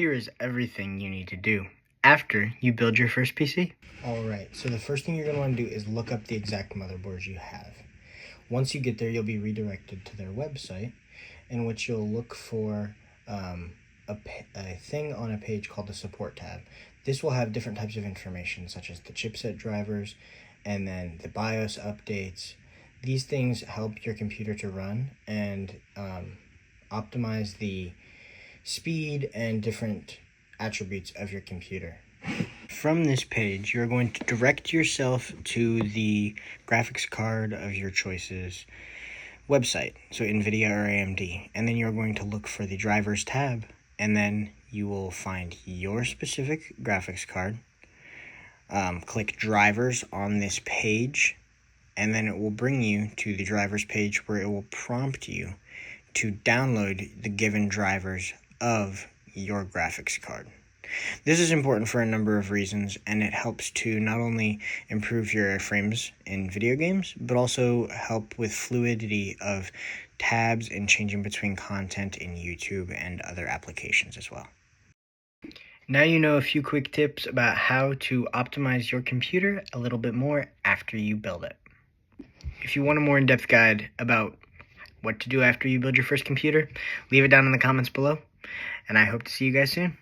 Here is everything you need to do after you build your first PC. Alright, so the first thing you're going to want to do is look up the exact motherboards you have. Once you get there, you'll be redirected to their website, in which you'll look for a thing on a page called the support tab. This will have different types of information, such as the chipset drivers, and then the BIOS updates. These things help your computer to run and optimize the speed and different attributes of your computer. From this page, you're going to direct yourself to the graphics card of your choice's website, so NVIDIA or AMD, and then you're going to look for the drivers tab, and then you will find your specific graphics card. Click drivers on this page, and then it will bring you to the drivers page where it will prompt you to download the given drivers of your graphics card. This is important for a number of reasons, and it helps to not only improve your frames in video games, but also help with fluidity of tabs and changing between content in YouTube and other applications as well. Now you know a few quick tips about how to optimize your computer a little bit more after you build it. If you want a more in-depth guide about what to do after you build your first computer, leave it down in the comments below, and I hope to see you guys soon.